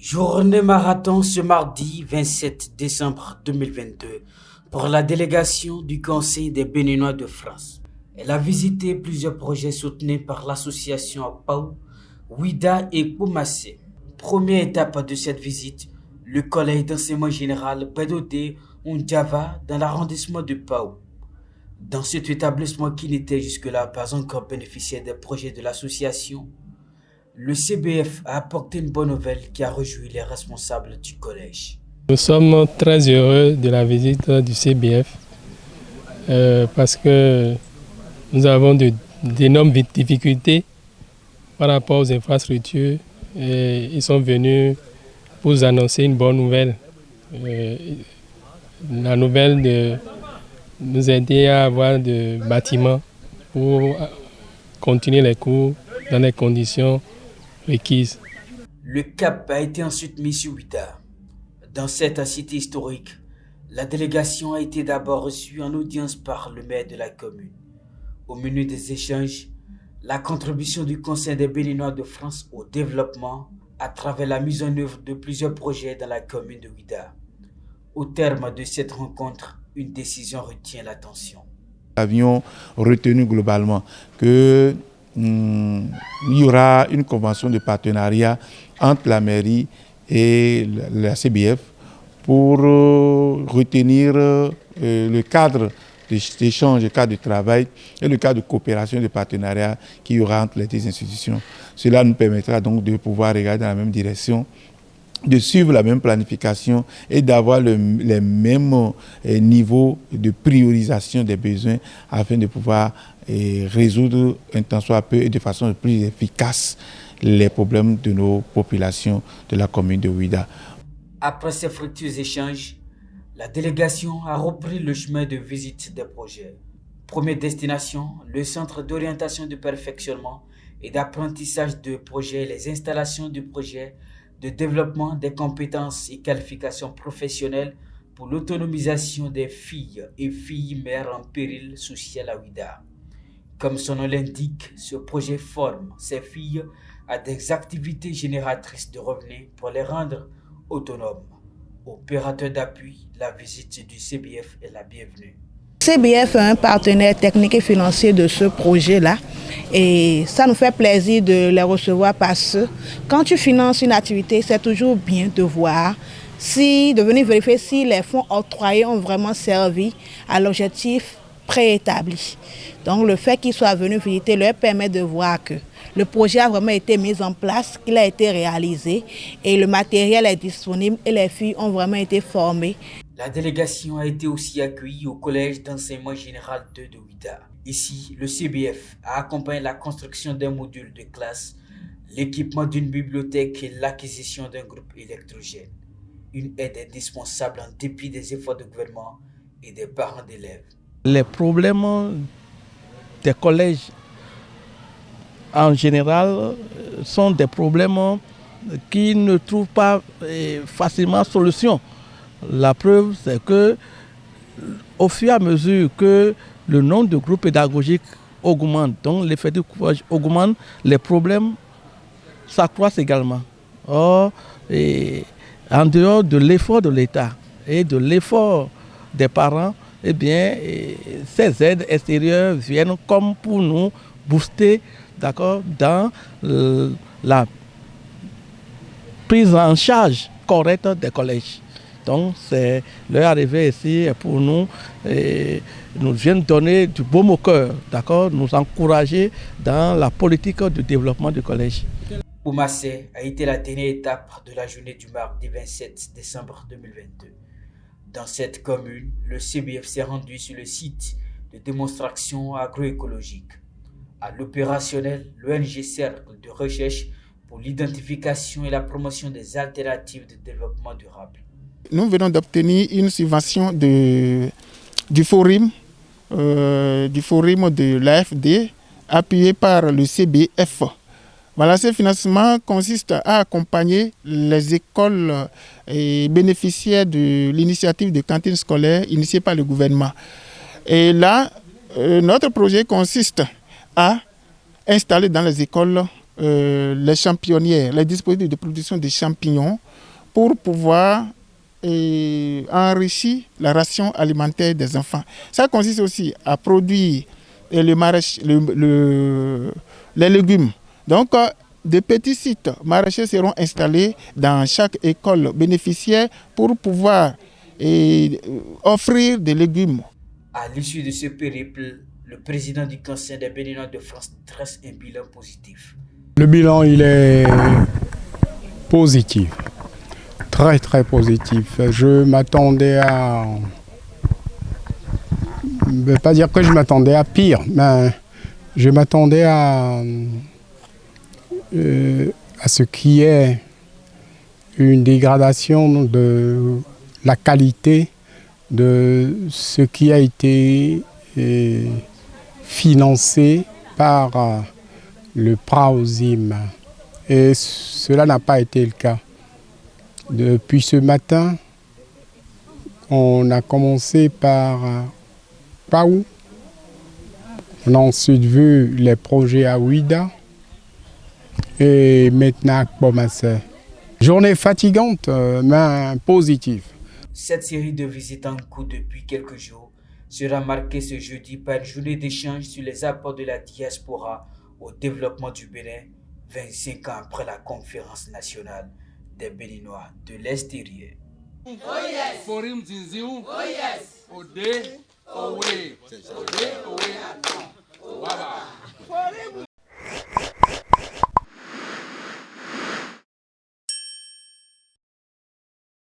Journée marathon ce mardi 27 décembre 2022 pour la délégation du Conseil des Béninois de France. Elle a visité plusieurs projets soutenus par l'association PAO, Ouida et Koumassé. Première étape de cette visite, le collège d'enseignement général Bedodé Oundiava dans l'arrondissement de PAO. Dans cet établissement qui n'était jusque-là pas encore bénéficiaire des projets de l'association, le CBF a apporté une bonne nouvelle qui a réjoui les responsables du collège. Nous sommes très heureux de la visite du CBF parce que nous avons d'énormes difficultés par rapport aux infrastructures et ils sont venus pour nous annoncer une bonne nouvelle. La nouvelle de nous aider à avoir des bâtiments pour continuer les cours dans les conditions requises. Le cap a été ensuite mis sur Ouida. Dans cette cité historique, la délégation a été d'abord reçue en audience par le maire de la commune. Au menu des échanges, la contribution du Conseil des Béninois de France au développement à travers la mise en œuvre de plusieurs projets dans la commune de Ouida. Au terme de cette rencontre, une décision retient l'attention. Nous avions retenu globalement que il y aura une convention de partenariat entre la mairie et la CBF pour retenir le cadre d'échange, le cadre de travail et le cadre de coopération et de partenariat qu'il y aura entre les deux institutions. Cela nous permettra donc de pouvoir regarder dans la même direction, de suivre la même planification et d'avoir les mêmes niveaux de priorisation des besoins afin de pouvoir résoudre un tant soit peu et de façon plus efficace les problèmes de nos populations de la commune de Ouida. Après ces fructueux échanges, la délégation a repris le chemin de visite des projets. Première destination, le centre d'orientation de perfectionnement et d'apprentissage de projets, les installations du projet de développement des compétences et qualifications professionnelles pour l'autonomisation des filles et filles mères en péril social à Ouida. Comme son nom l'indique, ce projet forme ces filles à des activités génératrices de revenus pour les rendre autonomes. Opérateur d'appui, la visite du CBF est la bienvenue. CBF est un partenaire technique et financier de ce projet-là et ça nous fait plaisir de les recevoir parce que quand tu finances une activité, c'est toujours bien de voir, de venir vérifier si les fonds octroyés ont vraiment servi à l'objectif préétabli. Donc le fait qu'ils soient venus visiter leur permet de voir que le projet a vraiment été mis en place, qu'il a été réalisé et le matériel est disponible et les filles ont vraiment été formées. La délégation a été aussi accueillie au collège d'enseignement général 2 de Ouida. Ici, le CBF a accompagné la construction d'un module de classe, l'équipement d'une bibliothèque et l'acquisition d'un groupe électrogène. Une aide indispensable en dépit des efforts du gouvernement et des parents d'élèves. Les problèmes des collèges en général sont des problèmes qui ne trouvent pas facilement solution. La preuve, c'est que au fur et à mesure que le nombre de groupes pédagogiques augmente, donc l'effectif augmente, les problèmes s'accroissent également. Or, en dehors de l'effort de l'État et de l'effort des parents, eh bien, ces aides extérieures viennent comme pour nous booster, d'accord, dans la prise en charge correcte des collèges. Donc, c'est leur arrivée ici pour nous, nous vient donner du baume au cœur, d'accord, nous encourager dans la politique de développement du collège. Koumassé a été la dernière étape de la journée du mardi 27 décembre 2022. Dans cette commune, le CBF s'est rendu sur le site de démonstration agroécologique. À l'opérationnel, l'ONG Cercle de recherche pour l'identification et la promotion des alternatives de développement durable. Nous venons d'obtenir une subvention du forum de l'AFD appuyé par le CBF. Voilà, ce financement consiste à accompagner les écoles bénéficiaires de l'initiative de cantine scolaire initiée par le gouvernement. Et là, notre projet consiste à installer dans les écoles les championnières, les dispositifs de production de champignons pour pouvoir enrichir la ration alimentaire des enfants. Ça consiste aussi à produire les légumes. Donc, de petits sites maraîchers seront installés dans chaque école bénéficiaire pour pouvoir offrir des légumes. À l'issue de ce périple, le président du Conseil des Béninois de France dresse un bilan positif. Le bilan, il est positif, très très positif. Je m'attendais à... Je ne veux pas dire que je m'attendais à pire, mais je m'attendais à ce qu'il y ait une dégradation de la qualité de ce qui a été financé par le PRAOSIM. Et cela n'a pas été le cas. Depuis ce matin, on a commencé par PAO. On a ensuite vu les projets à Ouida et maintenant à Kpomassé. Journée fatigante, mais positive. Cette série de visites en cours depuis quelques jours sera marquée ce jeudi par une journée d'échange sur les apports de la diaspora au développement du Bénin, 25 ans après la conférence nationale des Béninois de l'extérieur. Oh yes. Forum Zinziou. Oh yes. Ode, Owe. Ode, Owe. Waba.